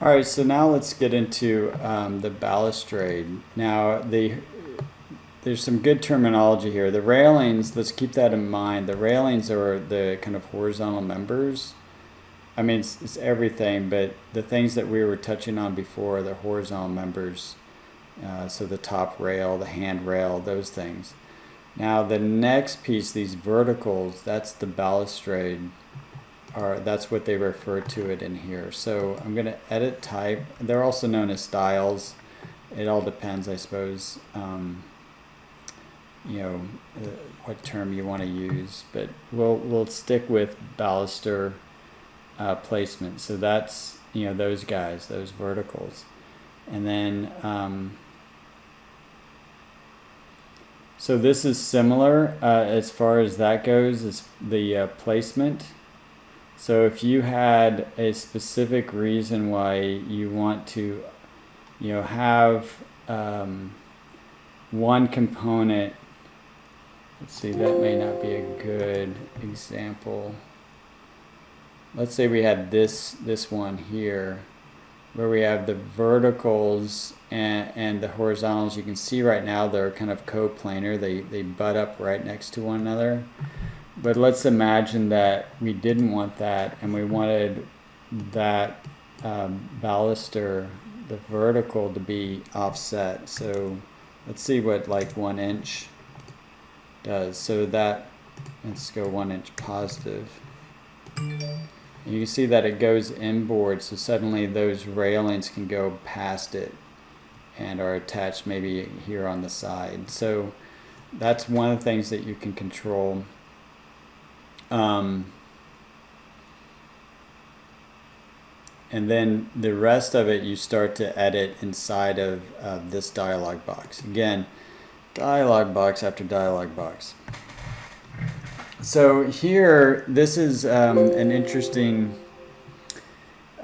All right, so now let's get into the balustrade. Now, there's some good terminology here. The railings, let's keep that in mind. The railings are the kind of horizontal members. I mean, it's everything, but the things that we were touching on before are the horizontal members. So the top rail, the handrail, those things. Now, the next piece, these verticals, that's the balustrade. That's what they refer to it in here. So I'm going to edit type. They're also known as styles. It all depends, I suppose, what term you want to use. But we'll stick with baluster placement. So that's those guys, those verticals, and then so this is similar as far as that goes, is the placement. So if you had a specific reason why you want to, have one component, let's see, that may not be a good example. Let's say we had this one here, where we have the verticals and the horizontals. You can see right now they're kind of coplanar. They butt up right next to one another. But let's imagine that we didn't want that, and we wanted that baluster, the vertical, to be offset. So let's see what like 1 inch does. So that, let's go 1 inch positive. And you can see that it goes inboard, so suddenly those railings can go past it and are attached maybe here on the side. So that's one of the things that you can control. And then the rest of it you start to edit inside of this dialog box. Again, dialog box after dialog box. So here, this is an interesting,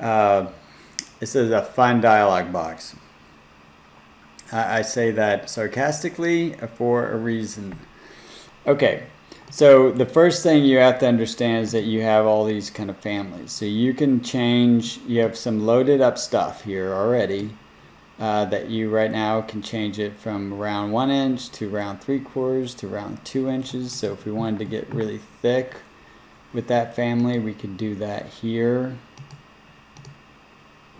this is a fun dialog box. I say that sarcastically for a reason. Okay. So the first thing you have to understand is that you have all these kind of families. So you can change, you have some loaded up stuff here already that you right now can change it from around 1 inch to around 3/4 to around 2 inches. So if we wanted to get really thick with that family, we could do that here.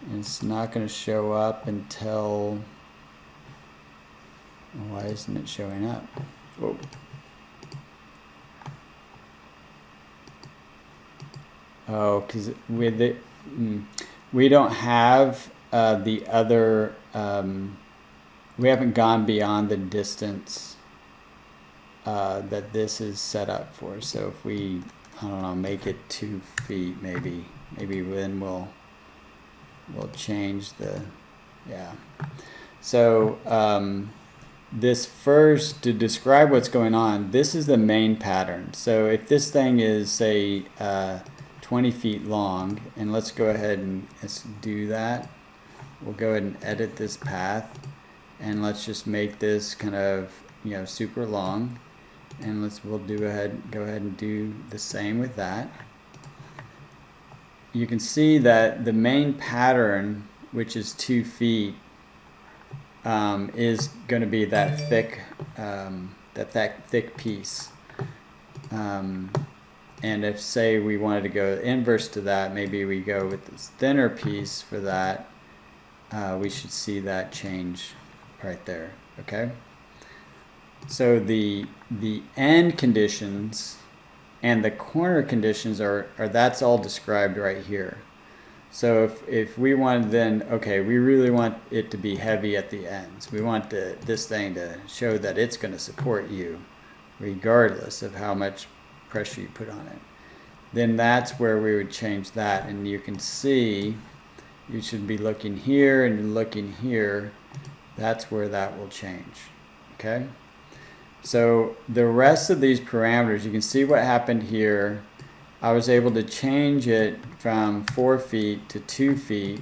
And it's not going to show up until, why isn't it showing up? Whoa. Oh, because with it, we don't have the other, we haven't gone beyond the distance that this is set up for. So if we, I don't know, make it 2 feet, maybe then we'll change the, yeah. So this first, to describe what's going on, this is the main pattern. So if this thing is, say, 20 feet long, and let's go ahead and let's do that. We'll go ahead and edit this path, and let's just make this kind of super long, and we'll go ahead and do the same with that. You can see that the main pattern, which is 2 feet, is going to be that thick piece. And if, say, we wanted to go inverse to that, maybe we go with this thinner piece for that, we should see that change right there, okay? So the end conditions and the corner conditions are that's all described right here. So if we wanted then, okay, we really want it to be heavy at the ends. We want this thing to show that it's going to support you regardless of how much pressure you put on it. Then that's where we would change that, and you can see you should be looking here and looking here. That's where that will change. Okay, so the rest of these parameters, you can see what happened here. I was able to change it from 4 feet to 2 feet,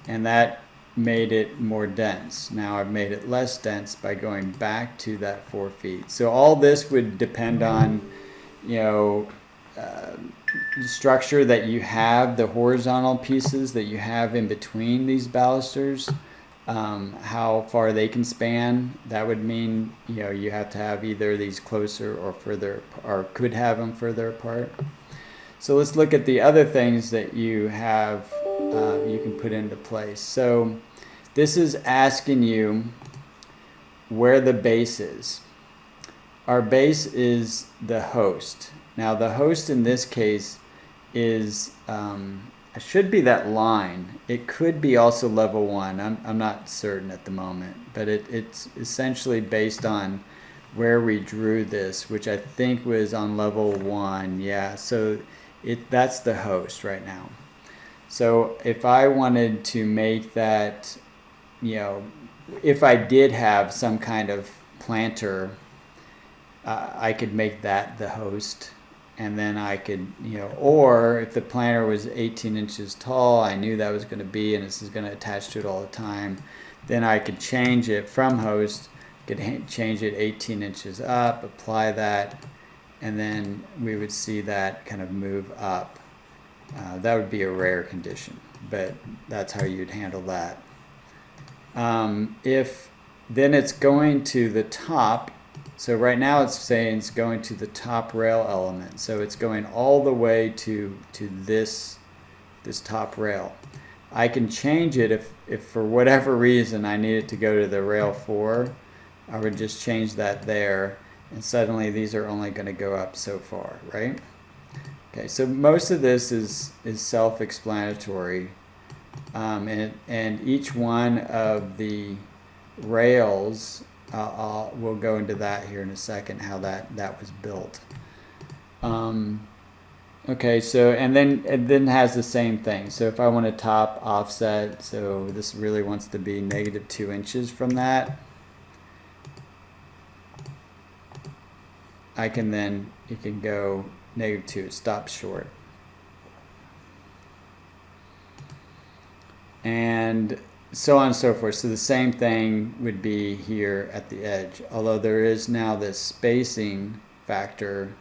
and that made it more dense. Now I've made it less dense by going back to that 4 feet. So all this would depend on structure that you have, the horizontal pieces that you have in between these balusters, how far they can span. That would mean, you know, you have to have either these closer or further, or could have them further apart. So let's look at the other things that you have, you can put into place. So this is asking you where the base is. Our base is the host. Now the host in this case is, it should be that line. It could be also level 1. I'm not certain at the moment, but it's essentially based on where we drew this, which I think was on level 1. Yeah, so that's the host right now. So if I wanted to make that, you know, if I did have some kind of planter, I could make that the host, and then I could, you know, or if the planter was 18 inches tall, I knew that was going to be, and this is going to attach to it all the time, then I could change it from host, could change it 18 inches up, apply that, and then we would see that kind of move up. That would be a rare condition, but that's how you'd handle that. If then it's going to the top, so right now it's saying it's going to the top rail element, so it's going all the way to this top rail. I can change it if for whatever reason I need it to go to the rail 4, I would just change that there, and suddenly these are only going to go up so far, right? Okay, so most of this is self-explanatory, and each one of the rails, we'll go into that here in a second, how that was built. Okay, so and then has the same thing. So if I want to top offset, so this really wants to be -2 inches from that, I can then, it can go -2, it stops short. And so on and so forth. So the same thing would be here at the edge, although there is now this spacing factor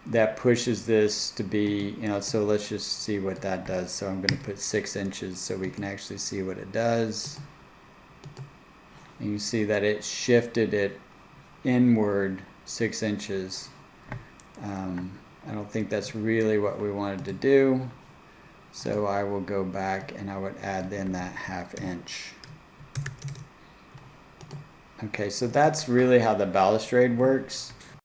that pushes this to be, you know, so let's just see what that does. So I'm going to put 6 inches so we can actually see what it does. And you see that it shifted it inward 6 inches. I don't think that's really what we wanted to do. So I will go back and I would add in that 1/2 inch. Okay, so that's really how the balustrade works.